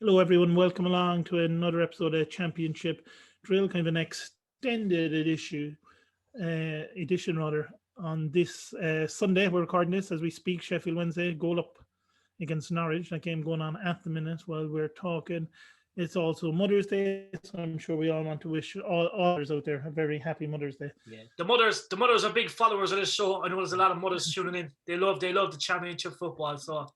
Hello, everyone. Welcome along to another episode of Championship Drill, kind of an extended edition rather. On this Sunday, we're recording this as we speak. Sheffield Wednesday goal up against Norwich. That game going on at the minute while we're talking. It's also Mother's Day, so I'm sure we all want to wish all others out there a very happy Mother's Day. Yeah, the mothers are big followers of this show. I know there's a lot of mothers tuning in. They love the Championship football. So.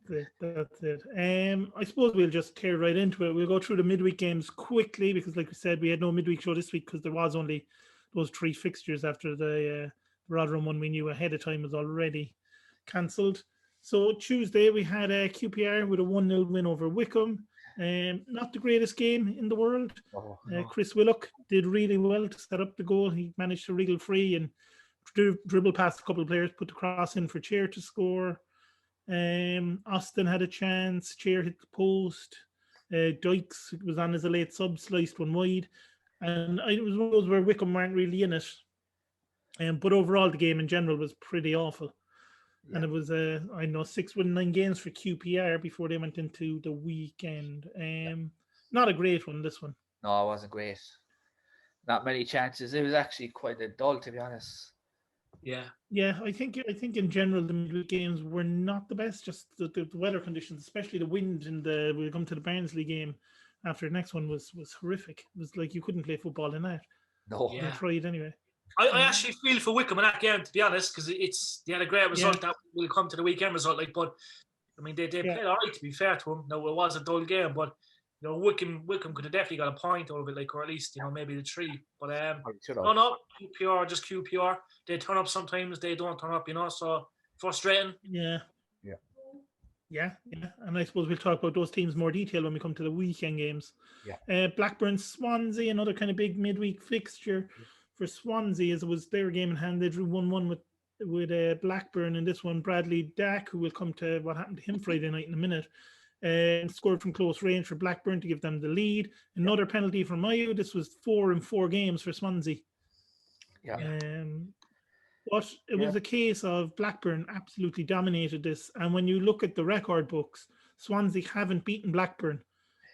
That's it. I suppose we'll just tear right into it. We'll go through the midweek games quickly because, like we said, we had no midweek show this week because there was only those three fixtures after the Rotherham one we knew ahead of time was already cancelled. So Tuesday we had QPR with a 1-0 win over Wycombe. Not the greatest game in the world. Chris Willock did really well to set up the goal. He managed to wriggle free and dribble past a couple of players, put the cross in for Chair to score. Austin had a chance. Chair hit the post. Dykes was on as a late sub, sliced one wide, and it was one of those where Wycombe weren't really in it. But overall, the game in general was pretty awful. Yeah. And it was 6 win 9 games for QPR before they went into the weekend. Not a great one, this one. No, it wasn't great. Not many chances. It was actually quite a dull, to be honest. Yeah. I think in general the midweek games were not the best. Just the weather conditions, especially the wind. We'll come to the Barnsley game after the next one was horrific. It was like you couldn't play football in that. No, I tried anyway. I actually feel for Wycombe in that game, to be honest, because they had a great result that will come to the weekend result. But I mean they played all right, to be fair to them. No, it was a dull game, but Wycombe could have definitely got a point out of it, or at least maybe the 3. But no, QPR just QPR. They turn up sometimes, they don't turn up. So frustrating. Yeah. And I suppose we'll talk about those teams more detail when we come to the weekend games. Blackburn Swansea, another kind of big midweek fixture for Swansea, as it was their game in hand. They drew 1-1 with Blackburn, and this one Bradley Dack, who will come to what happened to him Friday night in a minute. Scored from close range for Blackburn to give them the lead. Another penalty from Mayo. This was 4 in 4 games for Swansea. But it was a case of Blackburn absolutely dominated this. And when you look at the record books, Swansea haven't beaten Blackburn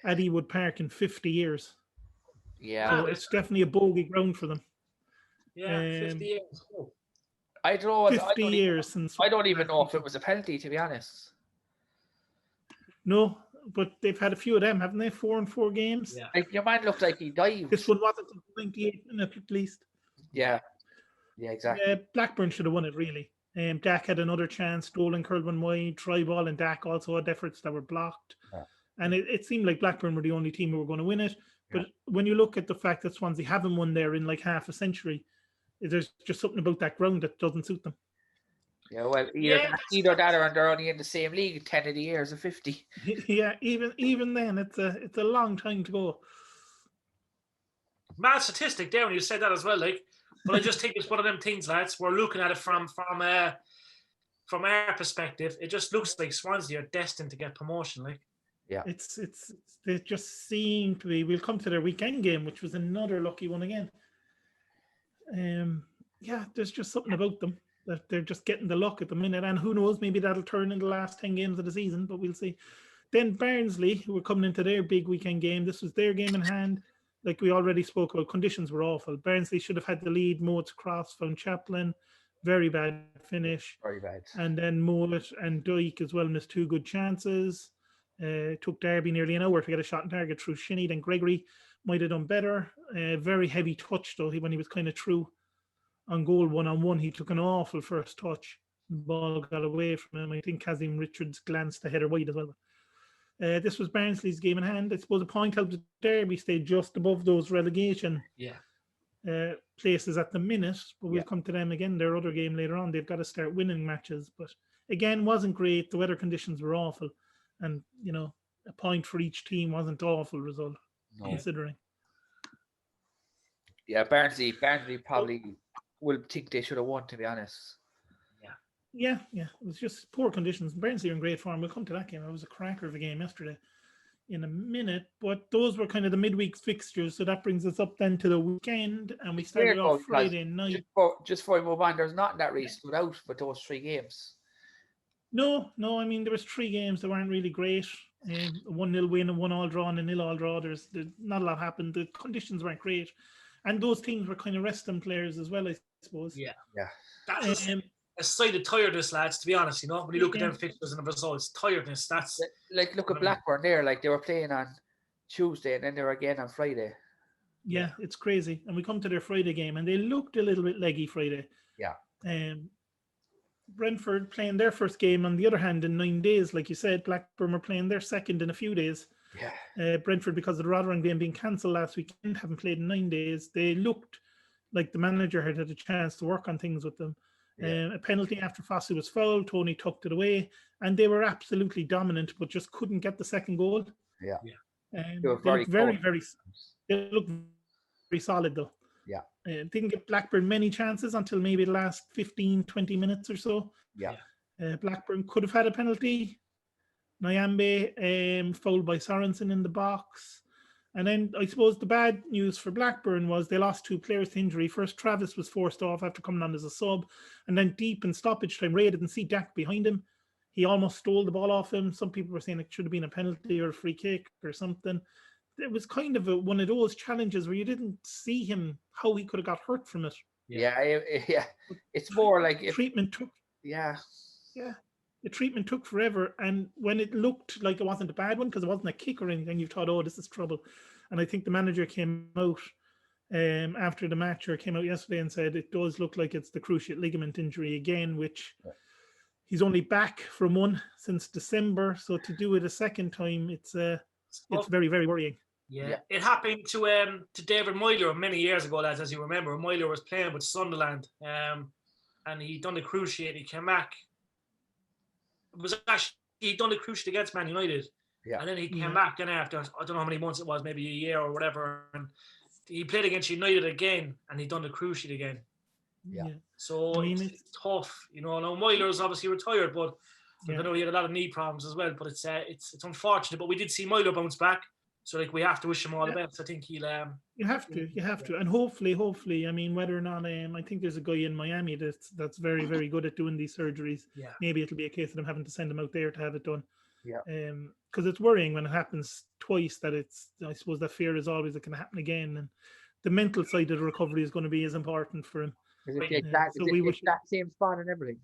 at Ewood Park in 50 years. So it's definitely a bogey ground for them. 50 years. I don't know. 50 years since. I don't even know if it was a penalty, to be honest. No, but they've had a few of them, haven't they? 4 in 4 games. Yeah. Your man looked like he dived. This one wasn't 98 minutes at least. Yeah, exactly. Blackburn should have won it, really. Dak had another chance. Dolan curled one wide. Try ball, and Dak also had efforts that were blocked. And it seemed like Blackburn were the only team who were going to win it. But when you look at the fact that Swansea haven't won there in like half a century, there's just something about that ground that doesn't suit them. Yeah, well, either that or they're only in the same league 10 of the years of 50. Yeah, even then, it's a long time to go. Mad statistic there when you said that as well, but I just think it's one of them things, lads. We're looking at it from our perspective. It just looks like Swansea are destined to get promotion, Yeah, it's they just seem to be. We'll come to their weekend game, which was another lucky one again. There's just something about them that they're just getting the luck at the minute, and who knows, maybe that'll turn in the last 10 games of the season, but we'll see. Then Barnsley, who were coming into their big weekend game, this was their game in hand. Like we already spoke about, conditions were awful. Barnsley should have had the lead. Mowatt's cross found Chaplin. Very bad finish. Very bad. And then Mowat and Dyke as well missed 2 good chances. Took Derby nearly an hour to get a shot on target through Shinnie. Then Gregory might have done better. Very heavy touch, though, when he was kind of through on goal 1-on-1. He took an awful first touch. The ball got away from him. I think Kazim Richards glanced the header wide as well. This was Barnsley's game in hand. I suppose a point helped the Derby stay just above those relegation places at the minute, but we'll come to them again. Their other game later on, they've got to start winning matches. But again, wasn't great. The weather conditions were awful. And, a point for each team wasn't an awful result, considering. Yeah, Barnsley probably will think they should have won, to be honest. Yeah. It was just poor conditions. Barnsley are in great form. We'll come to that game. It was a cracker of a game yesterday in a minute. But those were kind of the midweek fixtures. So that brings us up then to the weekend. And we started off Friday night. Just before we move on, there's nothing that really stood out for those 3 games. No. I mean, there was 3 games that weren't really great. A 1-0 win and 1 all draw and a 0 all draw. There's not a lot happened. The conditions weren't great, and those teams were kind of resting players as well, I suppose. Yeah. Yeah. That's a sign of tiredness, lads. To be honest, when you look at them fixtures and the results, tiredness. That's like look at Blackburn there. Like they were playing on Tuesday and then they were again on Friday. Yeah, it's crazy. And we come to their Friday game, and they looked a little bit leggy Friday. Yeah. Brentford playing their first game, on the other hand, in 9 days. Like you said, Blackburn were playing their second in a few days. Yeah. Brentford, because of the Rotherham game being cancelled last weekend, haven't played in 9 days. They looked like the manager had a chance to work on things with them. A penalty after Fossey was fouled, Tony tucked it away, and they were absolutely dominant, but just couldn't get the second goal. Yeah. They looked very, they looked very solid though. Yeah. Didn't give Blackburn many chances until maybe the last 15, 20 minutes or so. Yeah. Blackburn could have had a penalty. Nyambe fouled by Sorensen in the box. And then I suppose the bad news for Blackburn was they lost 2 players to injury. First, Travis was forced off after coming on as a sub. And then deep in stoppage time, Ray didn't see Dak behind him. He almost stole the ball off him. Some people were saying it should have been a penalty or a free kick or something. It was kind of one of those challenges where you didn't see him, how he could have got hurt from it. Yeah. It's more like treatment took. Yeah. The treatment took forever, and when it looked like it wasn't a bad one because it wasn't a kick or anything, you thought, "Oh, this is trouble." And I think the manager came out after the match, or came out yesterday, and said it does look like it's the cruciate ligament injury again, which he's only back from one since December. So to do it a second time, it's very, very worrying. Yeah. It happened to David Moyler many years ago, lads, as you remember. Moyler was playing with Sunderland, and he done the cruciate. He came back. It was actually he'd done the cruciate against Man United, and then he came back. And after I don't know how many months it was, maybe a year or whatever, and he played against United again, and he done the cruciate again. Yeah. So I mean, it's tough, Now Moyler's obviously retired, but I know he had a lot of knee problems as well. But it's unfortunate. But we did see Moyler bounce back, so we have to wish him all the best. I think he'll. You have to, and hopefully. I mean, whether or not I think there's a guy in Miami that's very, very good at doing these surgeries. Yeah. Maybe it'll be a case of them having to send him out there to have it done. Yeah. Because it's worrying when it happens twice. I suppose that fear is always it can happen again, and the mental side of the recovery is going to be as important for him. Is it the exact same spot and everything?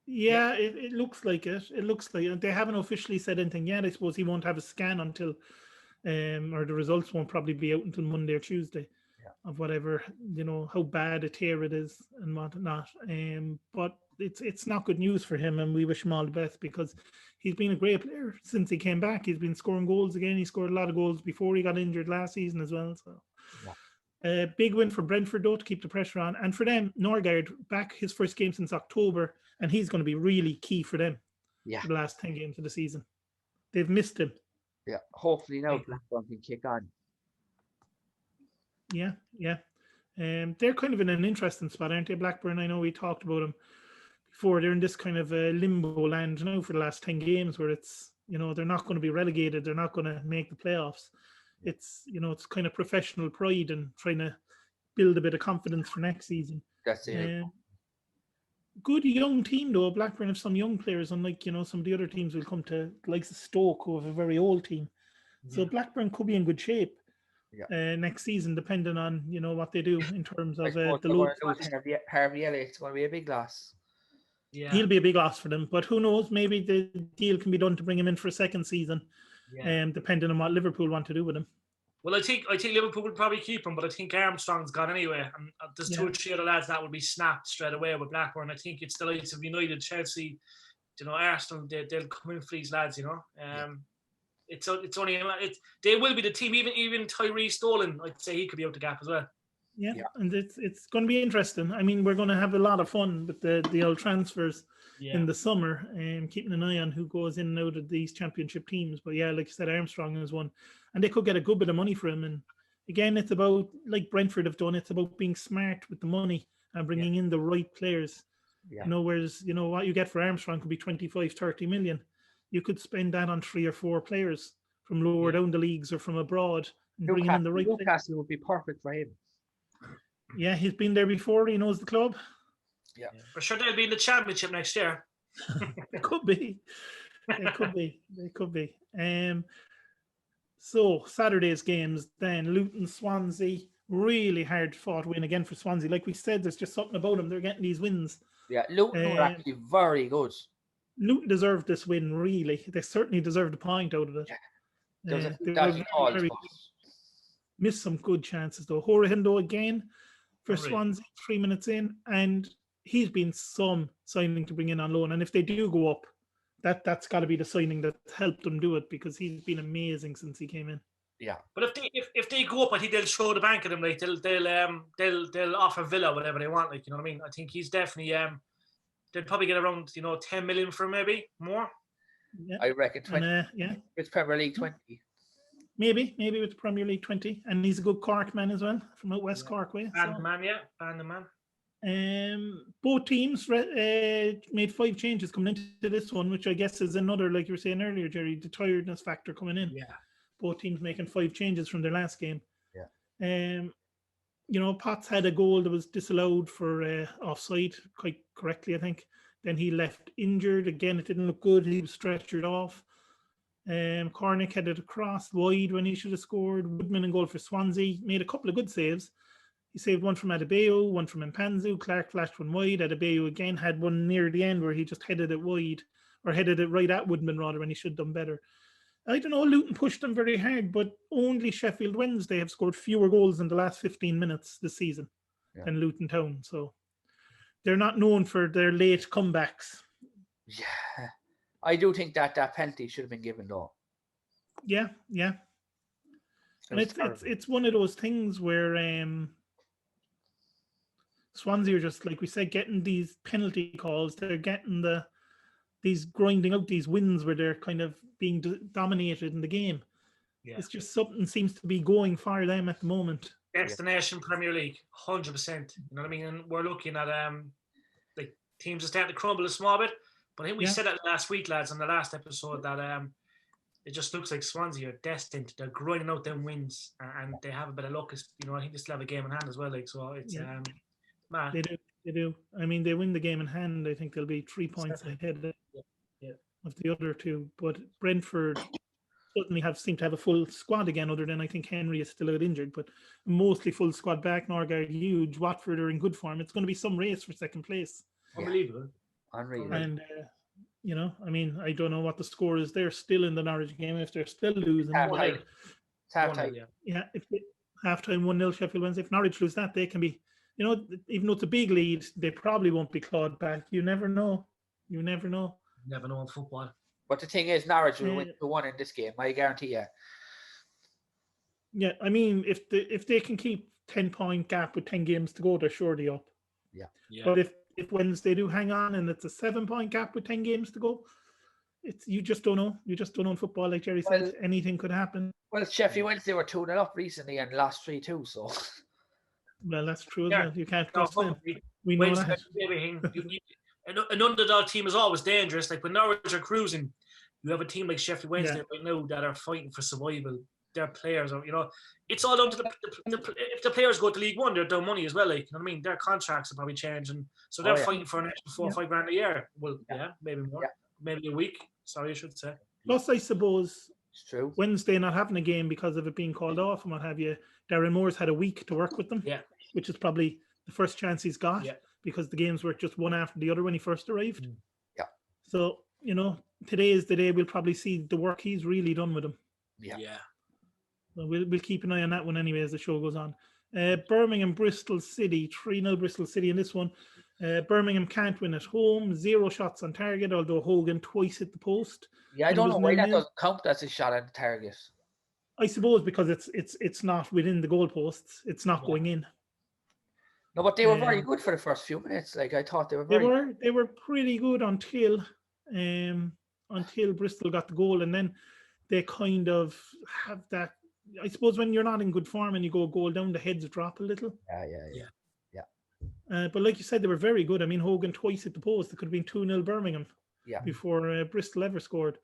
Yeah, it looks like it. It looks like they haven't officially said anything yet. I suppose he won't have a scan until, or the results won't probably be out until Monday or Tuesday of whatever, how bad a tear it is and whatnot. But it's not good news for him, and we wish him all the best because he's been a great player since he came back. He's been scoring goals again. He scored a lot of goals before he got injured last season as well. So. Big win for Brentford though to keep the pressure on, and for them, Norgard back his first game since October, and he's going to be really key for them. For the last 10 games of the season, they've missed him. Yeah, hopefully now Blackburn can kick on. Yeah. They're kind of in an interesting spot, aren't they? Blackburn. I know we talked about them before. They're in this kind of limbo land now for the last 10 games, where it's they're not going to be relegated. They're not going to make the playoffs. It's it's kind of professional pride and trying to build a bit of confidence for next season. That's it. Good young team though. Blackburn have some young players, unlike some of the other teams will come to, like Stoke, who have a very old team. So Blackburn could be in good shape next season, depending on what they do in terms of the low. Harvey Elliott's going to be a big loss. Yeah, he'll be a big loss for them. But who knows? Maybe the deal can be done to bring him in for a second season. Depending on what Liverpool want to do with him. Well, I think Liverpool will probably keep him, but I think Armstrong's gone anyway. And there's 2 or 3 other lads that will be snapped straight away with Blackburn. I think it's the likes of United, Chelsea, Arsenal. They'll come in for these lads. It's only they will be the team. Even Tyree Stolen, I'd say he could be out the gap as well. Yeah, and it's going to be interesting. I mean, we're going to have a lot of fun with the old transfers in the summer, and keeping an eye on who goes in and out of these championship teams. But like you said, Armstrong is one, and they could get a good bit of money for him. And again, it's about, like Brentford have done, it's about being smart with the money and bringing in the right players. Whereas what you get for Armstrong could be 25, 30 million. You could spend that on 3 or 4 players from lower down the leagues or from abroad, and bringing in the right. Newcastle would be perfect for him. Yeah, he's been there before. He knows the club. Yeah. For sure, they'll be in the championship next year. It could be. It could be. It could be. So Saturday's games then Luton, Swansea, really hard fought win again for Swansea. Like we said, there's just something about them. They're getting these wins. Yeah, Luton were actually very good. Luton deserved this win, really. They certainly deserved a point out of it. Yeah. There was a few They dodgy calls. missed some good chances though. Horihindo again for Really? Swansea, 3 minutes in, and he's been some signing to bring in on loan. And if they do go up, that's got to be the signing that helped them do it, because he's been amazing since he came in. Yeah, but if they go up, I think they'll show the bank of them. Like they'll offer Villa whatever they want. Like, you know what I mean? I think he's definitely they'll probably get around 10 million for him, maybe more. Yeah. I reckon 20. Yeah, It's Premier League 20. maybe with Premier League 20, and he's a good Cork man as well from out West Cork way. And the man. Both teams made 5 changes coming into this one, which I guess is another, like you were saying earlier, Jerry, the tiredness factor coming in. Yeah. Both teams making 5 changes from their last game. Yeah. Potts had a goal that was disallowed for offside, quite correctly, I think. Then he left injured. Again, it didn't look good. He was stretchered off. Cornick headed across wide when he should have scored. Woodman in goal for Swansea. Made a couple of good saves. He saved one from Adebayo, one from Mpanzu. Clark flashed one wide. Adebayo again had one near the end where he just headed it wide, or headed it right at Woodman rather, when he should have done better. I don't know, Luton pushed them very hard, but only Sheffield Wednesday have scored fewer goals in the last 15 minutes this season than Luton Town. So they're not known for their late comebacks. Yeah. I do think that penalty should have been given though. Yeah. And it's one of those things where Swansea are just, like we said, getting these penalty calls. They're getting these grinding out these wins where they're kind of being dominated in the game. Yeah. It's just something seems to be going for them at the moment. Destination Premier League, 100%. You know what I mean? And we're looking at like teams are starting to crumble a small bit. But I think we said that last week, lads, on the last episode, that it just looks like Swansea are destined. They're grinding out them wins, and they have a bit of luck. I think they still have a game in hand as well. Like, so it's mad. They do. I mean, they win the game in hand. I think they'll be 3 points ahead of the other two. But Brentford suddenly seem to have a full squad again, other than I think Henry is still out injured, but mostly full squad back. Norgard huge. Watford are in good form. It's going to be some race for second place. Unbelievable. Unreal. And I mean, I don't know what the score is. They're still in the Norwich game. If they're still losing, half-time. Yeah, if half-time 1-0 Sheffield Wednesday. If Norwich lose that, they can be. Even though it's a big lead, they probably won't be clawed back. You never know. You never know in football. But the thing is, Norwich will win 2-1 in this game. I guarantee you. Yeah, I mean, if they can keep 10-point gap with 10 games to go, they're surely up. Yeah. But if Wednesday do hang on and it's a 7-point gap with 10 games to go, you just don't know. You just don't know in football. Like Jerry said, anything could happen. Well, Sheffield Wednesday were 2-0 up recently and lost 3-2. So. Well, that's true as well. You can't trust them. We know that. An underdog team is always dangerous. Like when Norwich are cruising, you have a team like Sheffield Wednesday right now that are fighting for survival. Their players are, it's all down to if the players go to League One, they're down money as well. Like, you know what I mean? Their contracts are probably changing, so they're fighting for an extra 4 or 5 grand a year. Well, maybe more, maybe a week. Sorry, I should say. Plus, I suppose it's true. Wednesday not having a game because of it being called off and what have you. Darren Moore's had a week to work with them, which is probably the first chance he's got because the games were just one after the other when he first arrived. Yeah. So today is the day we'll probably see the work he's really done with him. Yeah. So we'll keep an eye on that one anyway as the show goes on. Birmingham, Bristol City, 3-0 Bristol City in this one. Birmingham can't win at home, 0 shots on target, although Hogan twice hit the post. Yeah, I don't know why that doesn't count as a shot on target. I suppose because it's not within the goalposts. It's not going in. No, but they were very good for the first few minutes. Like I thought they were They were pretty good until Bristol got the goal, and then they kind of have that. I suppose when you're not in good form and you go a goal down, the heads drop a little. Yeah. But like you said, they were very good. I mean, Hogan twice hit the post. It could have been 2-0 Birmingham before Bristol ever scored.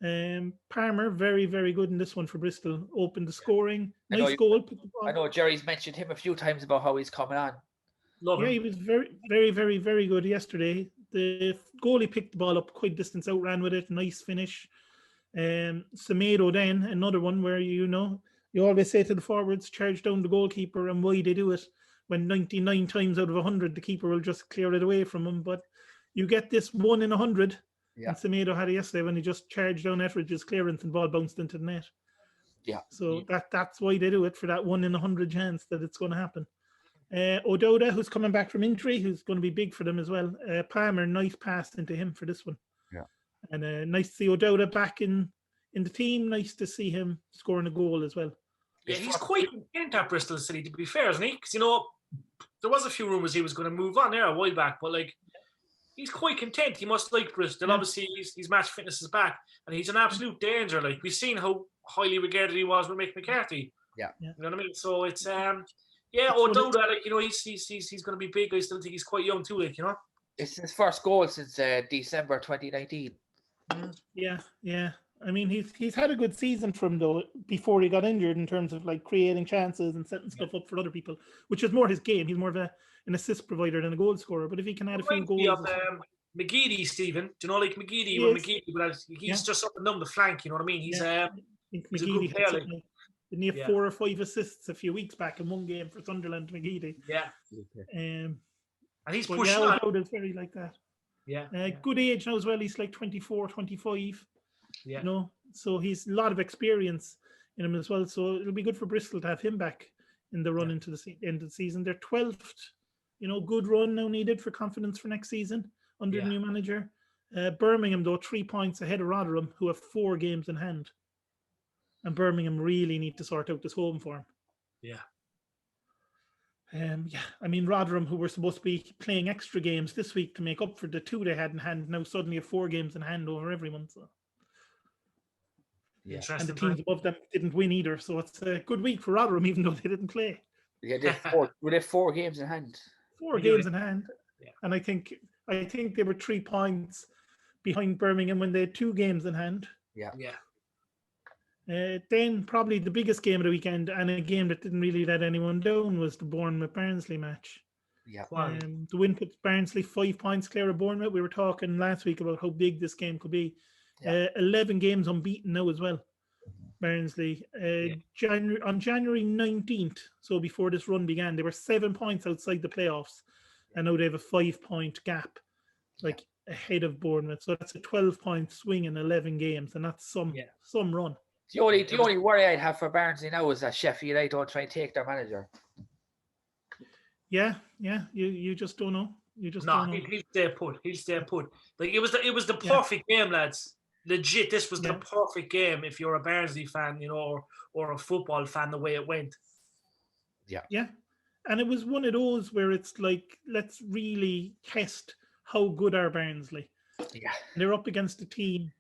Palmer, very, very good in this one for Bristol. Opened the scoring. Nice goal. I know Jerry's mentioned him a few times about how he's coming on. He was very, very, very, very good yesterday. The goalie picked the ball up quite distance, outran with it. Nice finish. Semedo then, another one where, you always say to the forwards, charge down the goalkeeper, and why they do it when 99 times out of 100, the keeper will just clear it away from him. But you get this 1 in 100, and Semedo had it yesterday when he just charged down Etheridge's clearance and ball bounced into the net. Yeah. So that's why they do it, for that 1 in 100 chance that it's going to happen. Ododa, who's coming back from injury, who's going to be big for them as well. Palmer, nice pass into him for this one. Yeah. And nice to see Ododa back in the team. Nice to see him scoring a goal as well. Yeah, he's quite content at Bristol City, to be fair, isn't he? Because, there was a few rumours he was going to move on there a while back, but, he's quite content. He must like Bristol. Yeah. Obviously, his match fitness is back, and he's an absolute danger. We've seen how highly regarded he was with Mick McCarthy. Yeah. You know what I mean? So it's, Ododa, he's going to be big. I still think he's quite young too, It's his first goal since December 2019. Yeah. I mean, he's had a good season from though before he got injured in terms of creating chances and setting stuff up for other people, which is more his game. He's more of an assist provider than a goal scorer. But if he can add a few goals, McGeady, Stephen, do you know McGeady? Well, McGeady, he's just up and down the flank. You know what I mean? He's I think he's McGeady a good player. Didn't he have 4 or 5 assists a few weeks back in one game for Sunderland? McGeady. Yeah. And he's pushing on. It's very like that. Yeah. Good age now as well. He's 24, 25. Yeah. So he's a lot of experience in him as well. So it'll be good for Bristol to have him back in the run into the end of the season. They're 12th. Good run now needed for confidence for next season under the new manager. Birmingham, though, 3 points ahead of Rotherham, who have 4 games in hand. And Birmingham really need to sort out this home form. Yeah. I mean, Rotherham, who were supposed to be playing extra games this week to make up for the 2 they had in hand, now suddenly have 4 games in hand over everyone. So. Yeah. And the teams above them didn't win either, so it's a good week for Rotherham, even though they didn't play. Yeah, they have 4 games in hand. 4 games in hand, and I think they were 3 points behind Birmingham when they had 2 games in hand. Yeah. Then probably the biggest game of the weekend, and a game that didn't really let anyone down, was the Bournemouth-Barnsley match. Yeah. The win puts Barnsley 5 points clear of Bournemouth. We were talking last week about how big this game could be. 11 games unbeaten now as well. Barnsley. On January 19th, so before this run began, they were 7 points outside the playoffs, and now they have a 5-point gap, ahead of Bournemouth. So that's a 12-point swing in 11 games, and that's some run. The only worry I'd have for Barnsley now is that Sheffield United don't try and take their manager. Yeah. You just don't know. Don't know. He'll stay put. It was the perfect game, lads. Legit, this was the perfect game if you're a Barnsley fan, or a football fan, the way it went. Yeah. And it was one of those where it's let's really test how good are Barnsley. Yeah. They're up against a team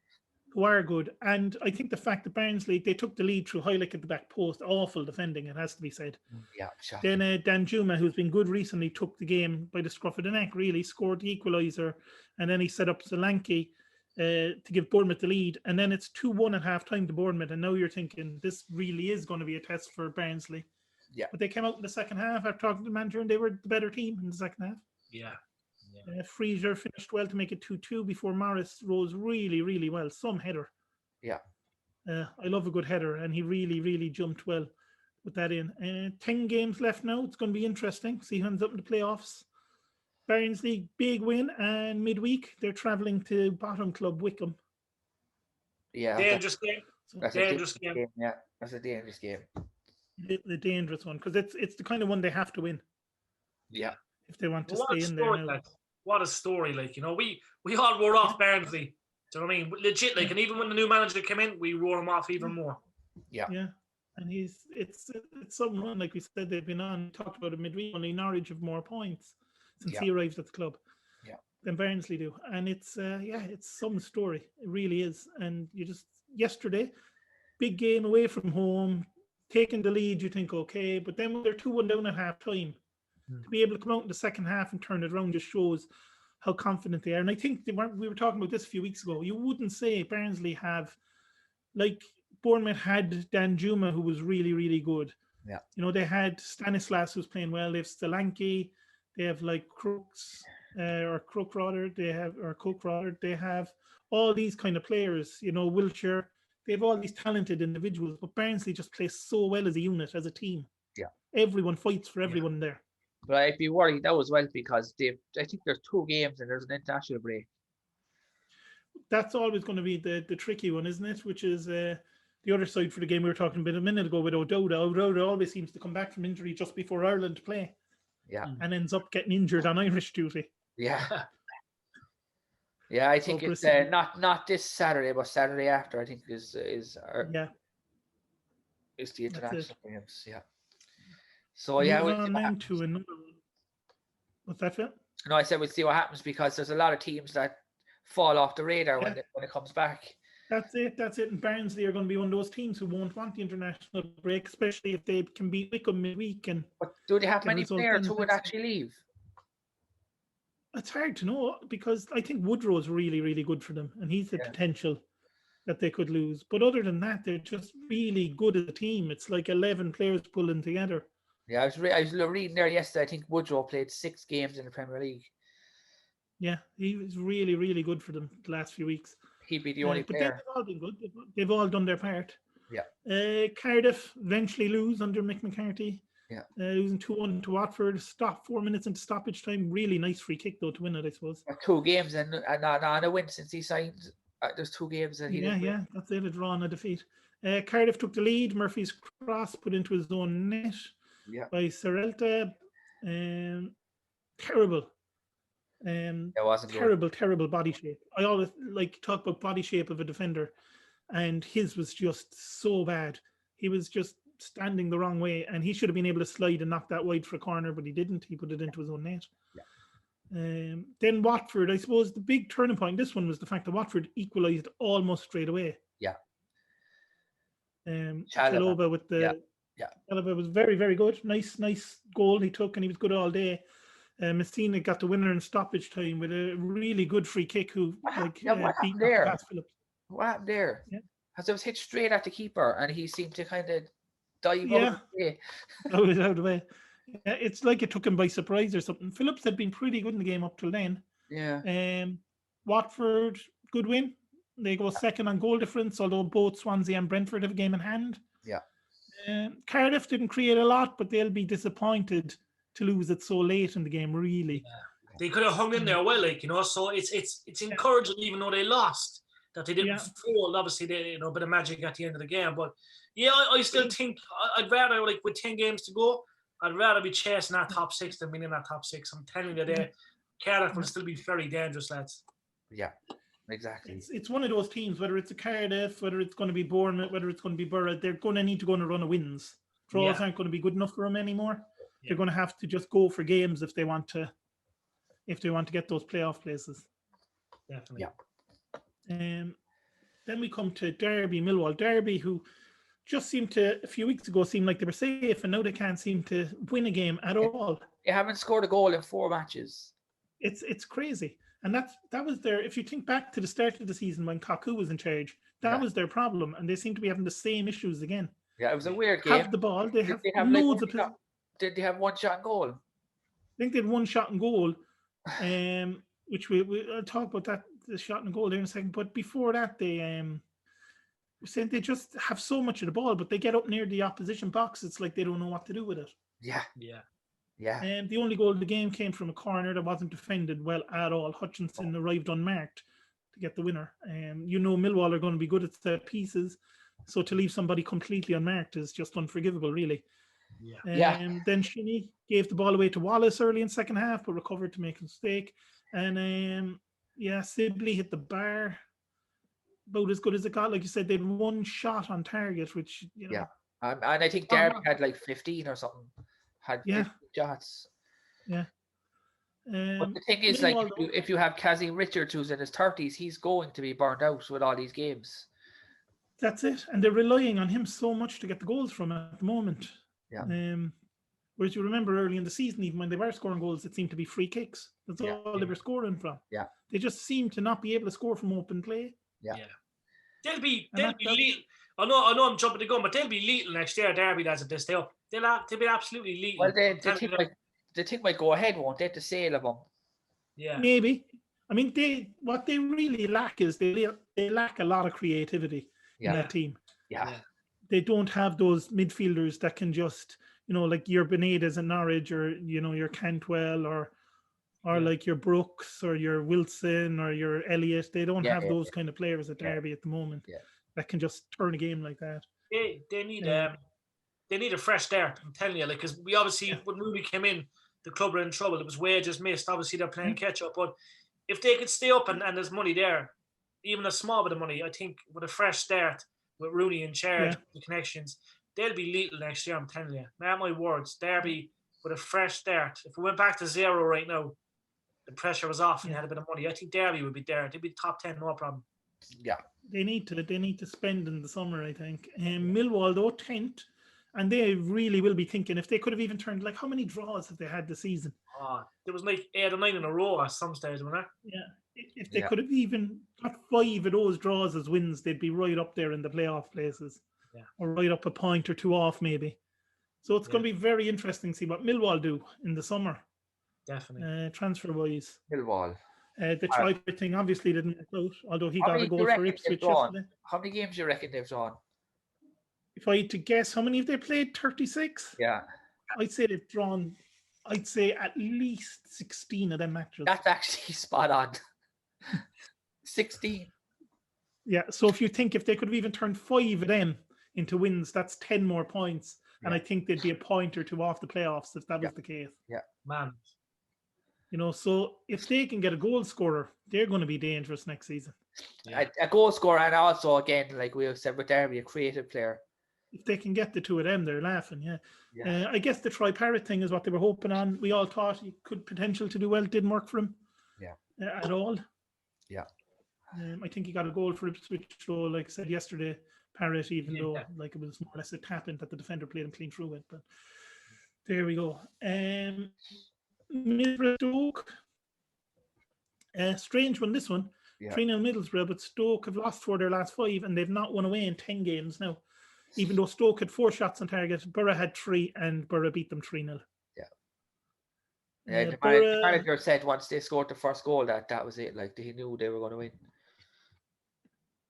who are good. And I think the fact that Barnsley, they took the lead through Heilich at the back post, awful defending, it has to be said. Yeah, sure. Then Danjuma, who's been good recently, took the game by the scruff of the neck, really, scored the equaliser, and then he set up Solanke to give Bournemouth the lead. And then it's 2-1 at half-time to Bournemouth, and now you're thinking this really is going to be a test for Barnsley. Yeah. But they came out in the second half after talking to the manager, and they were the better team in the second half. Yeah. Fraser finished well to make it 2-2 before Morris rose really, really well. Some header. Yeah. I love a good header, and he really, really jumped well with that in. 10 games left now. It's going to be interesting. See who ends up in the playoffs. Barnsley, big win, and midweek they're travelling to bottom club Wycombe. Yeah. Dangerous game. That's a dangerous game. Yeah, that's a dangerous game. The dangerous one, because it's the kind of one they have to win. Yeah. If they want to stay in there now. What a story, we all wore off Barnsley. Do you know what I mean? Legit, and even when the new manager came in, we wore him off even more. Yeah. And it's some run, like we said, they've been on, talked about it midweek, only Norwich have more points since he arrived at the club than Barnsley do. And it's some story. It really is. And yesterday, big game away from home, taking the lead, you think, okay, but then when they're 2-1 down at half time, to be able to come out in the second half and turn it around just shows how confident they are. And I think we were talking about this a few weeks ago. You wouldn't say Barnsley have, Bournemouth had Danjuma, who was really, really good. Yeah. They had Stanislas, who's playing well. They have Solanke. They have Crooks. or Cook rather. They have all these kind of players. Wiltshire. They have all these talented individuals, but Barnsley just plays so well as a unit, as a team. Yeah. Everyone fights for everyone there. But I'd be worried now as well because I think there's 2 games and there's an international break. That's always going to be the tricky one, isn't it? Which is the other side for the game we were talking about a minute ago with O'Dowda. O'Dowda always seems to come back from injury just before Ireland play. Yeah. And ends up getting injured on Irish duty. Yeah. Yeah, I think it's not this Saturday, but Saturday after. I think is the international games. Yeah. So we'll on then to another one. What's that, Phil? No, I said we'll see what happens because there's a lot of teams that fall off the radar when it comes back. That's it. And Barnsley are going to be one of those teams who won't want the international break, especially if they can beat Wycombe midweek. But do they have many players who would actually leave? It's hard to know because I think Woodrow's really, really good for them, and he's the potential that they could lose. But other than that, they're just really good as a team. It's like 11 players pulling together. Yeah, I was reading there yesterday. I think Woodrow played 6 games in the Premier League. Yeah, he was really, really good for them the last few weeks. He'd be the only player. They've all been good. They've all done their part. Yeah. Cardiff eventually lose under Mick McCarthy. Yeah. Losing 2-1 to Watford. 4 minutes into stoppage time. Really nice free kick though to win it, I suppose. 2 games and on a win since he signed. There's 2 games that he didn't win. That's it. A draw and a defeat. Cardiff took the lead. Murphy's cross put into his own net by Serelta. Terrible. It wasn't terrible body shape. I always like to talk about body shape of a defender, and his was just so bad. He was just standing the wrong way, and he should have been able to slide and knock that wide for a corner, but he didn't. He put it into his own net. Then Watford, I suppose the big turning point this one was the fact that Watford equalised almost straight away. Chalobah with the Chalobah was very, very good. Nice goal he took, and he was good all day. Messina got the winner in stoppage time with a really good free kick. What happened there? What happened there? Because it was hit straight at the keeper, and he seemed to kind of dive out of the way. Out of the way. Yeah, it's like it took him by surprise or something. Phillips had been pretty good in the game up till then. Yeah. Watford, good win. They go second on goal difference, although both Swansea and Brentford have a game in hand. Yeah. Cardiff didn't create a lot, but they'll be disappointed to lose it so late in the game, really. Yeah. They could have hung in there well, so it's encouraging, even though they lost, that they didn't fold. Obviously, they a bit of magic at the end of the game. But I still think I'd rather, with 10 games to go, I'd rather be chasing that top 6 than being in that top 6. I'm telling you, Cardiff will still be very dangerous, lads. Yeah, exactly. It's one of those teams, whether it's a Cardiff, whether it's going to be Bournemouth, whether it's going to be Borough, they're going to need to go on a run of wins. Draws aren't going to be good enough for them anymore. Yeah. They're going to have to just go for games if they want to get those playoff places. Definitely. Yeah. Then we come to Millwall. Derby, who just seemed to, a few weeks ago, seemed like they were safe, and now they can't seem to win a game at all. They haven't scored a goal in 4 matches. It's crazy. And that was their, if you think back to the start of the season when Kaku was in charge, that was their problem, and they seem to be having the same issues again. Yeah, it was a weird game. Have the ball. They have loads of... Did they have 1 shot and goal? I think they had 1 shot and goal, which we'll talk about that, the shot and goal there in a second. But before that, they said they just have so much of the ball, but they get up near the opposition box. It's like they don't know what to do with it. Yeah. The only goal of the game came from a corner that wasn't defended well at all. Hutchinson arrived unmarked to get the winner. Millwall are going to be good at set pieces, so to leave somebody completely unmarked is just unforgivable, really. Then Shinnie gave the ball away to Wallace early in second half, but recovered to make a mistake. And Sibley hit the bar. About as good as it got. Like you said, they had 1 shot on target, which and I think Derby had like 15 or something. Had 15 shots. Yeah. But the thing is, if you have Kazim Richards, who's in his 30s, he's going to be burned out with all these games. That's it, and they're relying on him so much to get the goals from at the moment. Yeah. Whereas you remember early in the season, even when they were scoring goals, it seemed to be free kicks. That's all they were scoring from. Yeah. They just seem to not be able to score from open play. Yeah. They'll be lethal. I know I'm jumping the gun, but they'll be lethal next year, Derby lads, if they stay up. They'll be absolutely lethal. Well, the thing might go ahead, won't they? The sale of them. Yeah. Maybe. I mean, what they really lack is they lack a lot of creativity in that team. Yeah. They don't have those midfielders that can just, like your Benedas and Norwich, or your Cantwell, or like your Brooks or your Wilson or your Elliott. They don't have those kind of players at Derby at the moment that can just turn a game like that. They need a fresh start. I'm telling you, because we obviously when Mooney came in, the club were in trouble. It was wages missed. Obviously, they're playing catch up, but if they could stay up and there's money there, even a small bit of money, I think with a fresh start with Rooney in charge, the connections, they'll be lethal next year. I'm telling you, mark my words. Derby with a fresh start. If we went back to 0 right now, the pressure was off and had a bit of money, I think Derby would be there. They'd be top 10, no problem. Yeah. They need to spend in the summer, I think. Millwall, though, 10th, and they really will be thinking if they could have even turned, how many draws have they had this season? There was 8 or 9 in a row at some stage, wasn't there? Yeah. If they could have even got 5 of those draws as wins, they'd be right up there in the playoff places. Yeah. Or right up a point or two off, maybe. So it's going to be very interesting to see what Millwall do in the summer. Definitely. Transfer-wise. Millwall. The Triper thing obviously didn't work out, although he got a goal for Ipswich yesterday. How many games do you reckon they've drawn? If I had to guess, how many have they played? 36? Yeah. I'd say they've drawn, at least 16 of them matches. That's actually spot on. 16. Yeah, so if they could have even turned 5 of them into wins, that's 10 more points. Yeah. And I think they'd be a point or two off the playoffs if that was the case. Yeah. Man. So if they can get a goal scorer, they're going to be dangerous next season. Yeah. A goal scorer, and also, again, like we have said with Derby, a creative player. If they can get the two of them, they're laughing, I guess the Tri-Parrot thing is what they were hoping on. We all thought he could potential to do well. It didn't work for him at all. Yeah. I think he got a goal for Ipswich, though, like I said yesterday, Parrot, even though it was more or less a tap-in that the defender played him clean through it. But there we go. Middlesbrough Stoke. Strange one, this one. 3-0 Middlesbrough, but Stoke have lost 4 of their last 5 and they've not won away in 10 games now. Even though Stoke had 4 shots on target, Borough had 3 and Borough beat them 3-0. The manager said once they scored the first goal that was it. Like, he knew they were going to win.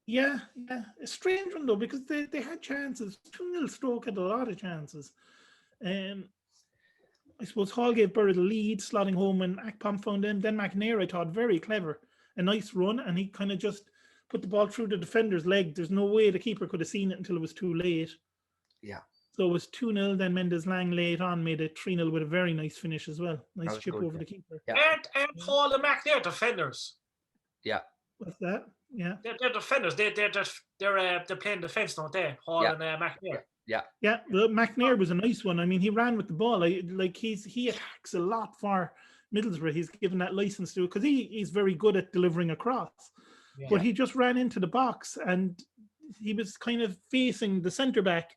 Yeah. A strange one, though, because they had chances. 2-0 Stoke had a lot of chances. I suppose Hall gave Borough the lead, slotting home when Akpom found him. Then McNair, I thought, very clever. A nice run, and he kind of just put the ball through the defender's leg. There's no way the keeper could have seen it until it was too late. Yeah. So it was 2-0. Then Mendes Lang late on made it 3-0 with a very nice finish as well. Nice chip over the keeper. Yeah. And Hall and McNair defenders. Yeah. What's that? Yeah. They're defenders. They're playing defense, don't they? Hall and McNair. Yeah. Well, McNair was a nice one. I mean, he ran with the ball. He attacks a lot for Middlesbrough. He's given that license to it because he's very good at delivering across. Yeah. But he just ran into the box and he was kind of facing the centre back,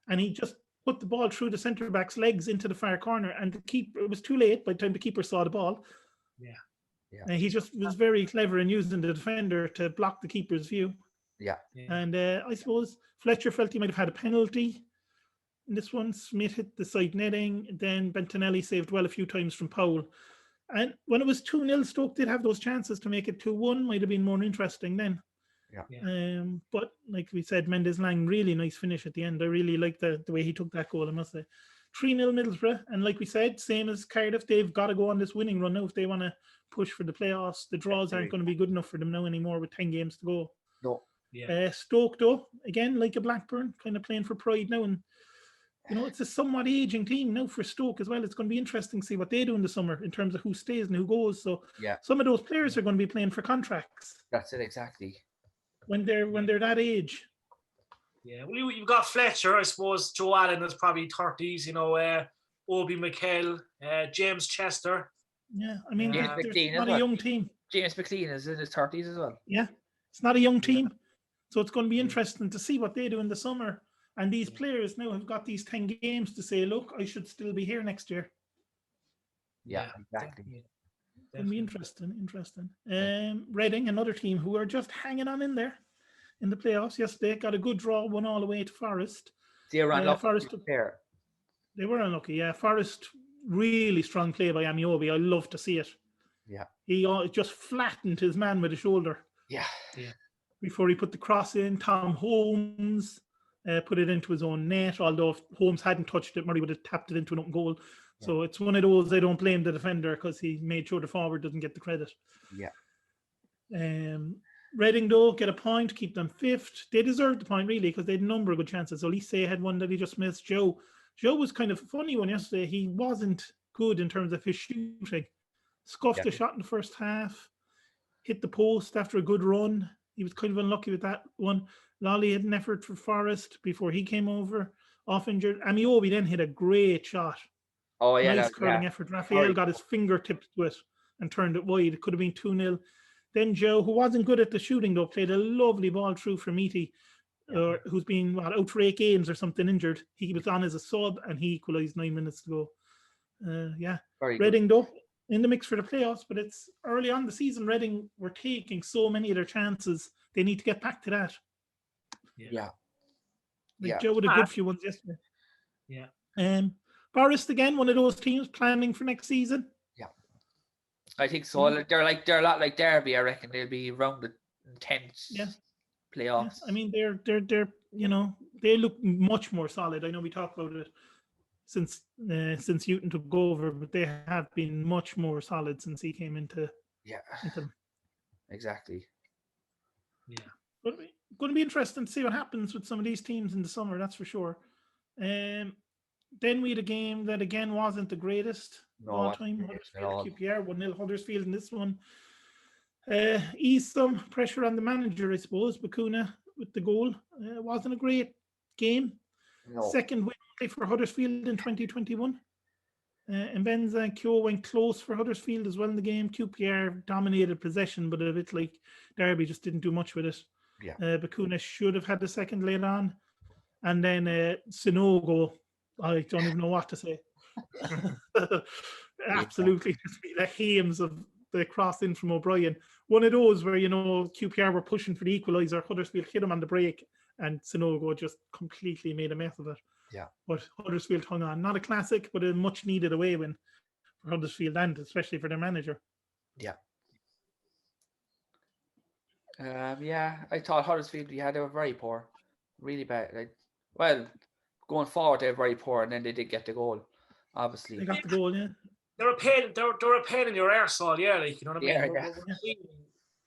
and he just put the ball through the centre back's legs into the far corner. And the keeper, it was too late by the time the keeper saw the ball. Yeah. And he just was very clever in using the defender to block the keeper's view. Yeah. And I suppose Fletcher felt he might have had a penalty in this one. Smith hit the side netting. Then Bentinelli saved well a few times from Powell. And when it was 2-0, Stoke did have those chances to make it 2-1. Might have been more interesting then. Yeah. But like we said, Mendes Lang, really nice finish at the end. I really like the way he took that goal, I must say. 3-0 Middlesbrough. And like we said, same as Cardiff, they've got to go on this winning run now if they want to push for the playoffs. The draws aren't going to be good enough for them now anymore with 10 games to go. No. Yeah. Stoke, though, again, like a Blackburn, kind of playing for pride now. And, it's a somewhat aging team now for Stoke as well. It's going to be interesting to see what they do in the summer in terms of who stays and who goes. So some of those players are going to be playing for contracts. That's it, exactly. When they're that age. Yeah, well, you've got Fletcher, I suppose. Joe Allen is probably 30s, Obi Mikel, James Chester. Yeah, I mean, it's not a young team. James McLean is in his 30s as well. Yeah, it's not a young team. So it's going to be interesting to see what they do in the summer. And these players now have got these 10 games to say, look, I should still be here next year. Yeah, exactly. It'll be interesting. Reading, another team who are just hanging on in there in the playoffs. Yesterday got a good draw, won all the way to Forrest. They were unlucky. They were unlucky, yeah. Forrest, really strong play by Amiobi. I love to see it. Yeah. He just flattened his man with a shoulder. Yeah. Before he put the cross in, Tom Holmes put it into his own net. Although if Holmes hadn't touched it, Murray would have tapped it into an open goal. Yeah. So it's one of those, I don't blame the defender because he made sure the forward doesn't get the credit. Yeah. Reading, though, get a point, keep them 5th. They deserved the point, really, because they had a number of good chances. Elise had one that he just missed. Joe was kind of a funny one yesterday. He wasn't good in terms of his shooting. Scuffed a shot in the first half. Hit the post after a good run. He was kind of unlucky with that one. Lolly had an effort for Forrest before he came over, off injured. Amiobi then hit a great shot. Oh, yeah. Nice curling effort. Raphael got his fingertips to it and turned it wide. It could have been 2-0. Then Joe, who wasn't good at the shooting, though, played a lovely ball through for Meaty, who's been out for 8 games or something injured. He was on as a sub and he equalised 9 minutes to go. Reading, though, in the mix for the playoffs, but it's early on the season. Reading were taking so many of their chances. They need to get back to that. Joe with a good few ones yesterday. Forrest again, one of those teams planning for next season. I think so. They're a lot like Derby. I reckon they'll be around the 10th playoffs. I mean, they're they look much more solid. I know we talked about it since Newton took over, but they have been much more solid since he came into them. Exactly. Yeah, but it's going to be interesting to see what happens with some of these teams in the summer. That's for sure. Then we had a game that again wasn't the greatest all time. Huddersfield QPR 1-0 Huddersfield in this one. Eased some pressure on the manager, I suppose. Bakuna with the goal. Wasn't a great game. No. Second win for Huddersfield in 2021. And Benza and Kyo went close for Huddersfield as well in the game. QPR dominated possession, but a bit like Derby just didn't do much with it. Bakuna should have had the second late on. And then Sinogo, I don't even know what to say. Absolutely just be the hames of the cross in from O'Brien. One of those where, QPR were pushing for the equaliser, Huddersfield hit him on the break, and Sinogo just completely made a mess of it. But Huddersfield hung on. Not a classic, but a much needed away win for Huddersfield and especially for their manager. I thought Huddersfield, they were very poor. Really bad. Going forward, they were very poor, and then they did get the goal, obviously. They got the goal, They're a pain in your arsehole, like, you know what I mean?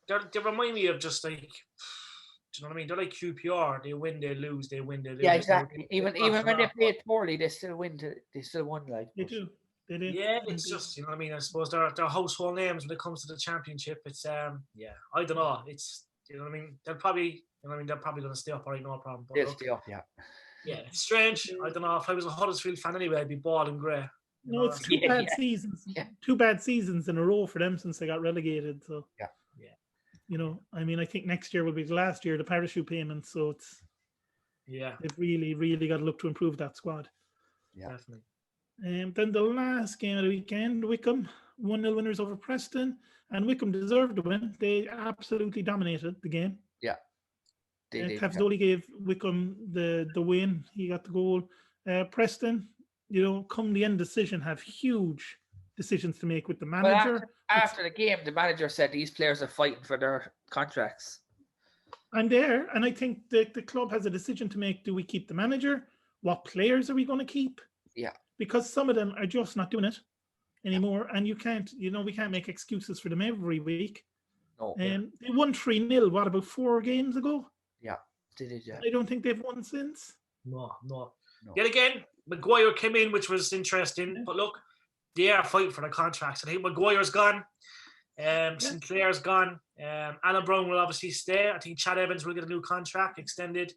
They remind me of just like, do you know what I mean? They're like QPR. They win, they lose, they win, they lose. Yeah, exactly. Even when they played poorly, they still win. They still won, like. They do. They do. Yeah, it's just, you know what I mean? I suppose they're household names when it comes to the championship. It's I don't know. It's, you know what I mean? They're probably going to stay up, all right, no problem. But they'll stay up, Yeah, it's strange. I don't know. If I was a Huddersfield fan anyway, I'd be bald and grey. No, it's two bad seasons. Yeah. 2 bad seasons in a row for them since they got relegated. So I think next year will be the last year, the parachute payments. So it's they've really, really got to look to improve that squad. Yeah, definitely. Then the last game of the weekend, Wycombe 1-0 winners over Preston, and Wycombe deserved to win. They absolutely dominated the game. Yeah. Cavzoli gave Wycombe the win. He got the goal. Preston, come the end decision, have huge decisions to make with the manager. Well, after the game, the manager said these players are fighting for their contracts. And I think the club has a decision to make. Do we keep the manager? What players are we going to keep? Yeah. Because some of them are just not doing it anymore. And you can't, we can't make excuses for them every week. No. They won 3-0, about 4 games ago? Yeah, they did, I don't think they've won since. No. Yet again, Maguire came in, which was interesting. But look, they are fighting for the contracts. I think Maguire's gone. Sinclair's gone. Alan Brown will obviously stay. I think Chad Evans will get a new contract extended.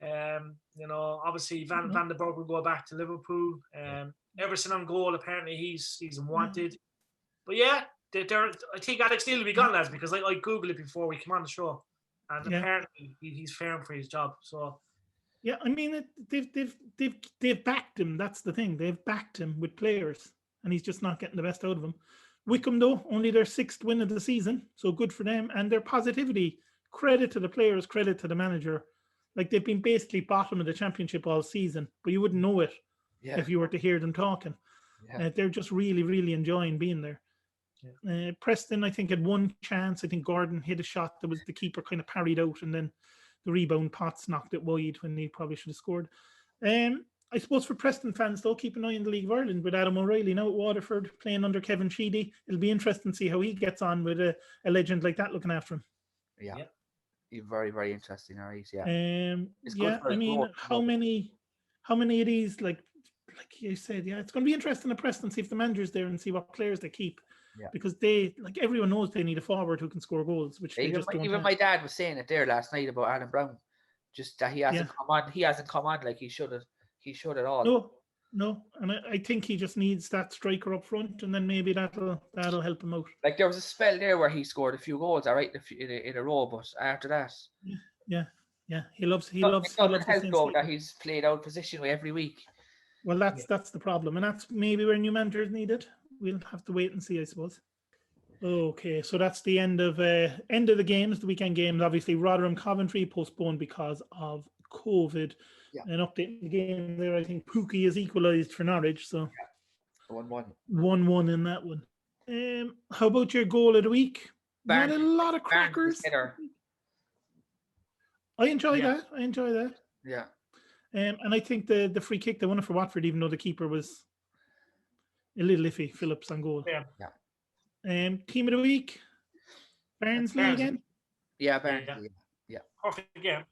Obviously Van den Berg will go back to Liverpool. Everson on goal. Apparently he's wanted. But I think Alex Neil will be gone, lads, because I googled it before we came on the show. And apparently he's firm for his job. So I mean they've backed him. That's the thing. They've backed him with players, and he's just not getting the best out of them. Wycombe, though, only their 6th win of the season, so good for them. And their positivity, credit to the players, credit to the manager. Like, they've been basically bottom of the championship all season, but you wouldn't know it if you were to hear them talking. They're just really, really enjoying being there. Preston, I think, had one chance. I think Gordon hit a shot that was the keeper kind of parried out, and then the rebound Potts knocked it wide when he probably should have scored. I suppose for Preston fans, though, keep an eye on the League of Ireland with Adam O'Reilly now at Waterford playing under Kevin Sheedy. It'll be interesting to see how he gets on with a legend like that looking after him. Yeah. Very, very interesting, all right. Yeah. It's good for how many of these, like you said, it's going to be interesting at Preston, see if the manager's there and see what players they keep. Yeah. Because they, like everyone knows they need a forward who can score goals, which they just don't even have. My dad was saying it there last night about Adam Brown, just that he hasn't come on. He hasn't come on like he should have. He showed it all. No, and I think he just needs that striker up front, and then maybe that'll help him out. Like there was a spell there where he scored a few goals, all right, in a row, but after that, he loves. Help though that he's played out position every week. Well, that's the problem, and that's maybe where new managers needed. We'll have to wait and see, I suppose. Okay, so that's the end of the games, the weekend games. Obviously, Rotherham Coventry postponed because of COVID. Yeah. An update in the game there. I think Pookie is equalised for Norwich, so 1-1. 1-1 in that one. How about your goal of the week? Not a lot of crackers. I enjoy that. Yeah. And I think the free kick they won it for Watford, even though the keeper was a little iffy. Phillips on goal. Yeah. Team of the week. Barnsley again. Yeah, Barnsley. Yeah. Perfect game.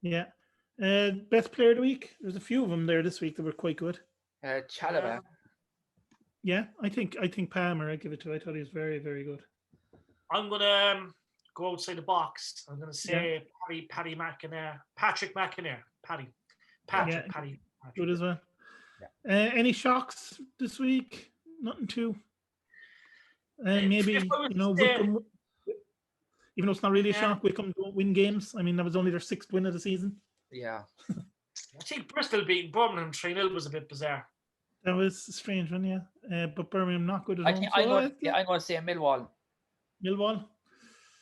Yeah. Best player of the week. There's a few of them there this week that were quite good. Chalobah. Yeah, I think Palmer. I give it to. I thought he was very, very good. I'm gonna go outside the box. I'm gonna say Patrick McInerney. Paddy. Good as well. Yeah. Any shocks this week? Nothing too. Maybe Wycombe, even though it's not really a shock, Wycombe don't win games. I mean, that was only their 6th win of the season. Yeah. I think Bristol beating Birmingham 3-0 was a bit bizarre. That was a strange one, yeah. But Birmingham not good at home. I'm going to say Millwall. Millwall?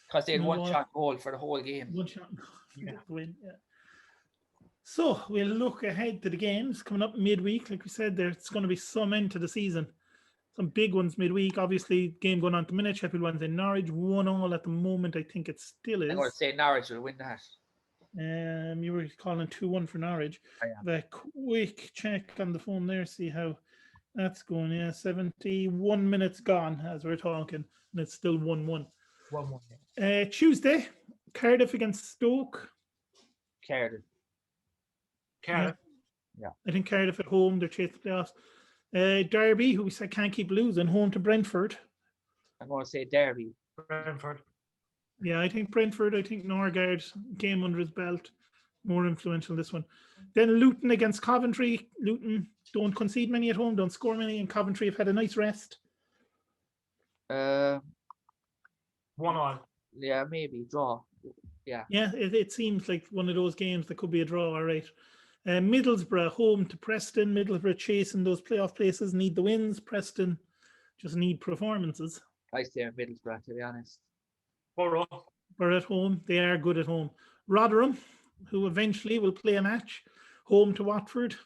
Because they had one shot goal for the whole game. One shot goal to win, yeah. So we'll look ahead to the games coming up midweek. Like we said, there's going to be some end to the season. Some big ones midweek. Obviously, game going on at the minute. Sheffield Wednesday, Norwich 1-1 at the moment. I think it still is. I'm going to say Norwich will win that. You were calling 2-1 for Norwich. The quick check on the phone there, see how that's going. Yeah, 71 minutes gone as we're talking, and it's still 1-1. 1-1. Tuesday, Cardiff against Stoke. Cardiff. Yeah. I think Cardiff at home. They're chasing the playoffs. Derby, who we said can't keep losing, home to Brentford. I'm going to say Derby. Brentford. Yeah, I think Brentford. I think Norgard, game under his belt, more influential this one. Then Luton against Coventry. Luton don't concede many at home, don't score many, and Coventry have had a nice rest. 1-1. Yeah, maybe draw. Yeah. Yeah, it seems like one of those games that could be a draw. All right. Middlesbrough home to Preston. Middlesbrough chasing those playoff places, need the wins. Preston just need performances. I say Middlesbrough, to be honest. Borough at home. They are good at home. Rotherham, who eventually will play a match, home to Watford.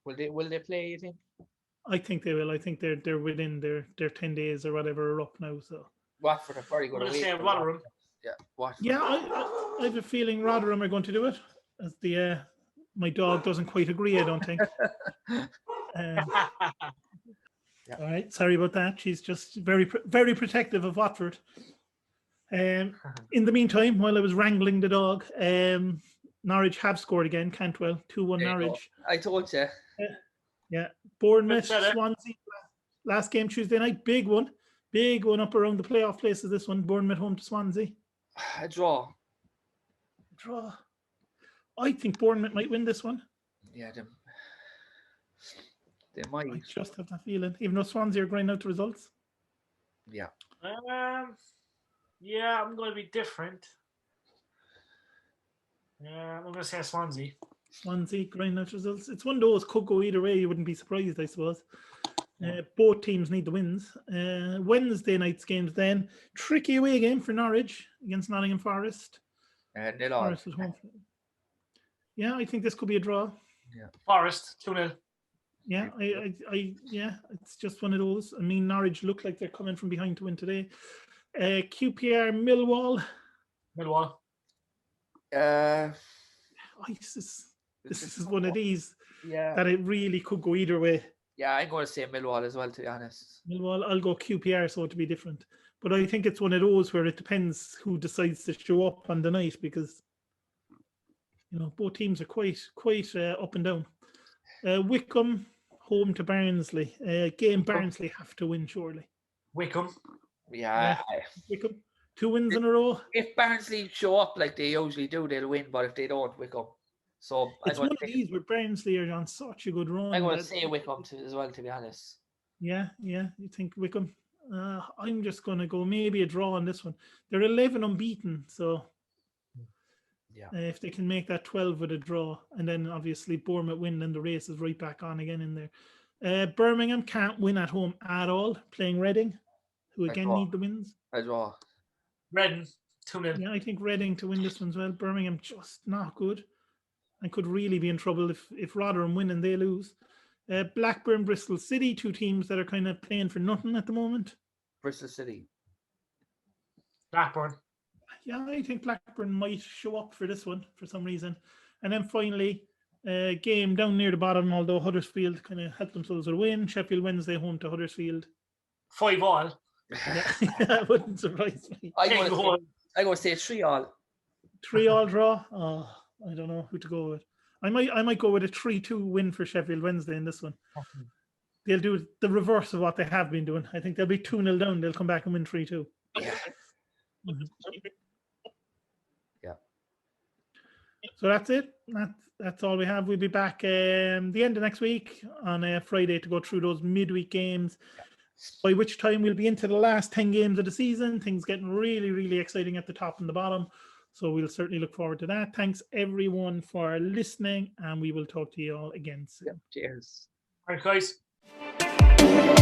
Will they play, you think? I think they will. I think they're within their 10 days or whatever are up now. So Watford are very good. I'm going to say Rotherham. Yeah, Watford. Yeah, I have a feeling Rotherham are going to do it. As the my dog doesn't quite agree, I don't think. All right, sorry about that. She's just very, very protective of Watford. In the meantime, while I was wrangling the dog, Norwich have scored again. Cantwell, 2-1 Norwich. I told you. Yeah, Bournemouth, Swansea. Last game Tuesday night, big one up around the playoff places. This one, Bournemouth home to Swansea. A draw. I think Bournemouth might win this one. Yeah, they might. I just have that feeling, even though Swansea are grinding out the results. Yeah. Yeah, I'm going to be different. Yeah, I'm going to say Swansea. Swansea grinding out results. It's one of those, could go either way. You wouldn't be surprised, I suppose. Both teams need the wins. Wednesday night's games then. Tricky away game for Norwich against Nottingham Forest. Forest at home. Yeah, I think this could be a draw. Yeah. Forest, 2-0. Yeah, it's just one of those. I mean, Norwich look like they're coming from behind to win today. QPR Millwall. Millwall. This is one of these Yeah. that it really could go either way. Yeah, I'm going to say Millwall as well, to be honest. Millwall, I'll go QPR, so to be different. But I think it's one of those where it depends who decides to show up on the night, because both teams are quite up and down. Wycombe home to Barnsley. Game Barnsley have to win, surely. Wycombe. Yeah. Wycombe. 2 wins in a row. If Barnsley show up like they usually do, they'll win. But if they don't, Wycombe. So it's one of these where Barnsley are on such a good run. I'm going to say Wycombe as well, to be honest. Yeah. You think Wycombe? I'm just going to go maybe a draw on this one. They're 11 unbeaten, so if they can make that 12 with a draw, and then obviously Bournemouth win, then the race is right back on again in there. Birmingham can't win at home at all, playing Reading, who again need the wins. A draw. Reading, 2-0. Yeah, I think Reading to win this one as well. Birmingham just not good, and could really be in trouble if Rotherham win and they lose. Blackburn, Bristol City, 2 teams that are kind of playing for nothing at the moment. Bristol City. Blackburn. Yeah, I think Blackburn might show up for this one for some reason. And then finally, game down near the bottom, although Huddersfield kind of helped themselves with a win. Sheffield Wednesday home to Huddersfield. 5-all. Yeah, that wouldn't surprise me. I'm going to say 3-all. 3-all draw? Oh, I don't know who to go with. I might go with a 3-2 win for Sheffield Wednesday in this one. They'll do the reverse of what they have been doing. I think they'll be 2-0 down. They'll come back and win 3-2. Yeah. Yeah. So that's it. That's all we have. We'll be back the end of next week on a Friday to go through those midweek games. By which time we'll be into the last 10 games of the season. Things getting really, really exciting at the top and the bottom. So we'll certainly look forward to that. Thanks everyone for listening, and we will talk to you all again soon. Cheers. All right, guys.